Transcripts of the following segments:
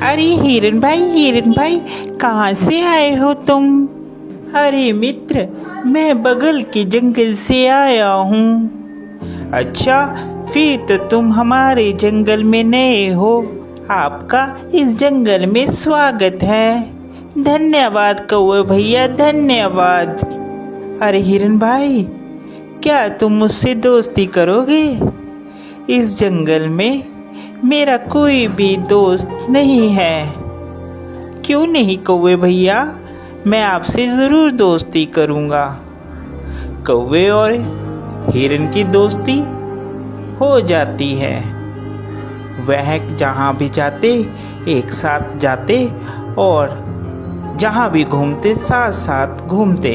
अरे हिरन भाई कहाँ से आए हो तुम? अरे मित्र, मैं बगल के जंगल से आया हूँ। अच्छा, फिर तो तुम हमारे जंगल में नए हो। आपका इस जंगल में स्वागत है। धन्यवाद कौवे भैया, धन्यवाद। अरे हिरन भाई, क्या तुम मुझसे दोस्ती करोगे? इस जंगल में मेरा कोई भी दोस्त नहीं है। क्यों नहीं कौवे भैया, मैं आपसे ज़रूर दोस्ती करूँगा। कौवे और हिरन की दोस्ती हो जाती है। वह जहाँ भी जाते एक साथ जाते और जहाँ भी घूमते साथ साथ घूमते।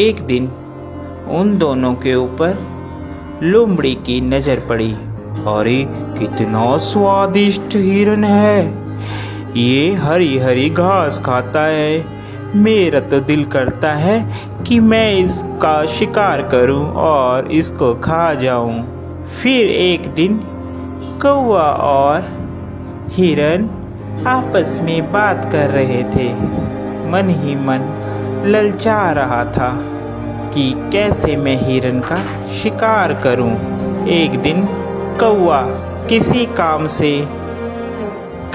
एक दिन उन दोनों के ऊपर लोमड़ी की नज़र पड़ी। अरे कितना स्वादिष्ट हिरन है, ये हरी हरी घास खाता है। मेरा तो दिल करता है कि मैं इसका शिकार करूं और इसको खा जाऊं। फिर एक दिन कौवा और हिरन आपस में बात कर रहे थे। मन ही मन ललचा रहा था कि कैसे मैं हिरन का शिकार करूं। एक दिन कौवा किसी काम से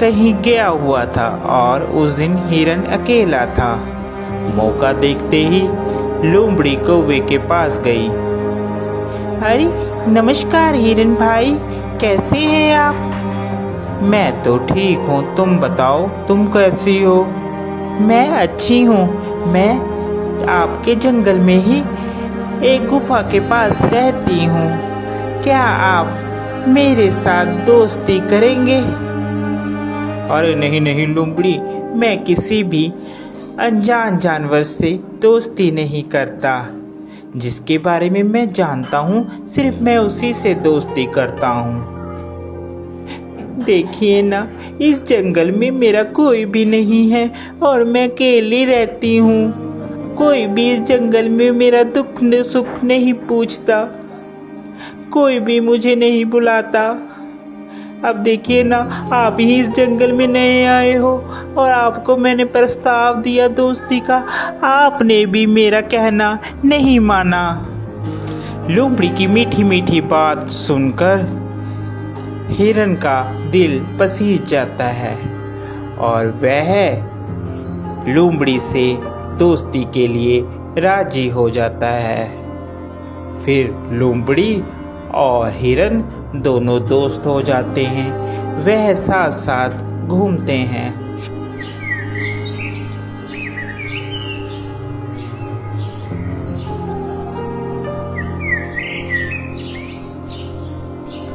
कहीं गया हुआ था और उस दिन हिरन अकेला था। मौका देखते ही लोमड़ी कौवे के पास गई। अरे नमस्कार हिरन भाई, कैसे हैं आप? मैं तो ठीक हूँ, तुम बताओ तुम कैसी हो? मैं अच्छी हूँ। मैं आपके जंगल में ही एक गुफा के पास रहती हूँ। क्या आप मेरे साथ दोस्ती करेंगे? अरे नहीं नहीं लोमड़ी, मैं किसी भी अनजान जानवर से दोस्ती नहीं करता। जिसके बारे में मैं जानता हूँ सिर्फ मैं उसी से दोस्ती करता हूँ। देखिए ना, इस जंगल में मेरा कोई भी नहीं है और मैं अकेली रहती हूँ। कोई भी इस जंगल में मेरा दुख सुख नहीं पूछता, कोई भी मुझे नहीं बुलाता। अब देखिए ना, आप ही इस जंगल में नए आए हो और आपको मैंने प्रस्ताव दिया दोस्ती का, आपने भी मेरा कहना नहीं माना। लोमड़ी की मीठी मीठी बात सुनकर हिरन का दिल पसीज जाता है और वह लोमड़ी से दोस्ती के लिए राजी हो जाता है। फिर लोमड़ी और हिरन दोनों दोस्त हो जाते हैं। वह साथ साथ घूमते हैं।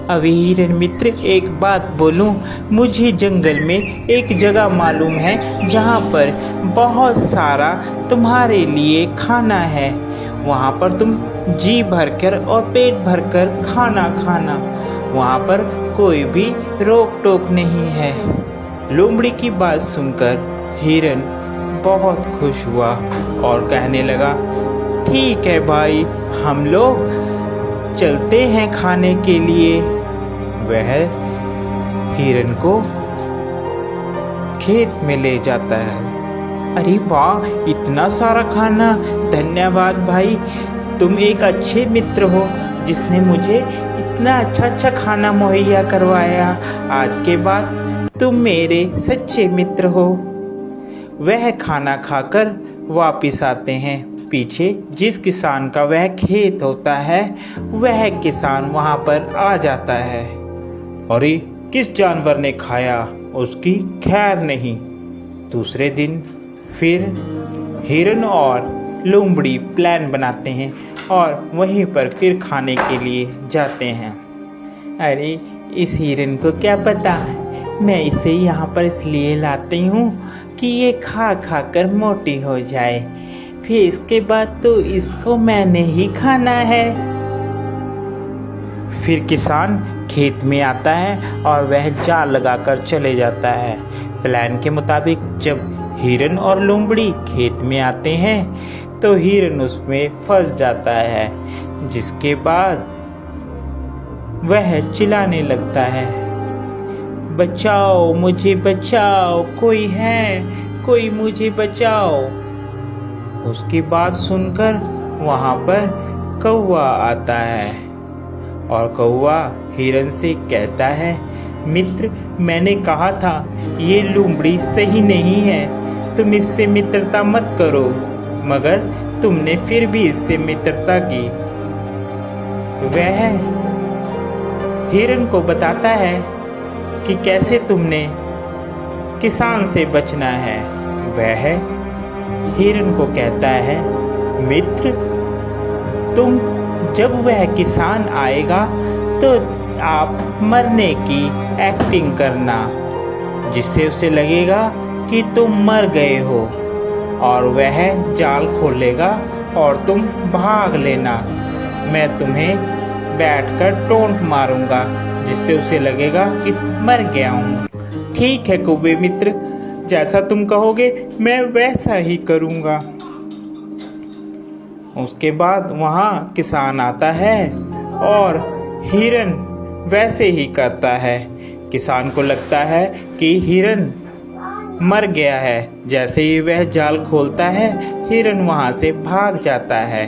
अभी हिरन मित्र, एक बात बोलूं, मुझे जंगल में एक जगह मालूम है जहां पर बहुत सारा तुम्हारे लिए खाना है। वहां पर तुम जी भरकर और पेट भरकर खाना खाना। वहां पर कोई भी रोक टोक नहीं है। लोमड़ी की बात सुनकर हिरन बहुत खुश हुआ और कहने लगा, ठीक है भाई, हम लोग चलते हैं खाने के लिए। वह हिरन को खेत में ले जाता है। अरे वाह, इतना सारा खाना! धन्यवाद भाई, तुम एक अच्छे मित्र हो जिसने मुझे इतना अच्छा खाना मुहैया करवाया। आज के बाद तुम मेरे सच्चे मित्र हो। वह खाना खाकर वापिस आते हैं। पीछे जिस किसान का वह खेत होता है, वह किसान वहां पर आ जाता है। अरे किस जानवर ने खाया, उसकी खैर नहीं। दूसरे दिन फिर हिरन और लोमड़ी प्लान बनाते हैं और वहीं पर फिर खाने के लिए जाते हैं। अरे इस हिरन को क्या पता, मैं इसे यहाँ पर इसलिए लाती हूँ कि ये खा खा कर मोटी हो जाए, फिर इसके बाद तो इसको मैंने ही खाना है। फिर किसान खेत में आता है और वह जाल लगाकर चले जाता है। प्लान के मुताबिक जब हिरन और लोमड़ी खेत में आते हैं तो हिरन उसमें फंस जाता है, जिसके बाद वह चिल्लाने लगता है, बचाओ, मुझे बचाओ, कोई है, कोई मुझे बचाओ। उसकी बात सुनकर वहाँ पर कौवा आता है और कौवा हिरन से कहता है, मित्र, मैंने कहा था ये लोमड़ी सही नहीं है, तुम इससे मित्रता मत करो, मगर तुमने फिर भी इससे मित्रता की। वह हिरन को बताता है कि कैसे तुमने किसान से बचना है। वह हिरन को कहता है, मित्र, तुम जब वह किसान आएगा तो आप मरने की एक्टिंग करना, जिससे उसे लगेगा कि तुम मर गए हो, और वह जाल खोलेगा और तुम भाग लेना। मैं तुम्हें बैठकर टोंट मारूंगा, जिससे उसे लगेगा कि मर गया हूँ। ठीक है कौवे मित्र, जैसा तुम कहोगे मैं वैसा ही करूँगा। उसके बाद वहाँ किसान आता है और हिरन वैसे ही करता है। किसान को लगता है कि हिरन मर गया है। जैसे ही वह जाल खोलता है, हिरन वहाँ से भाग जाता है।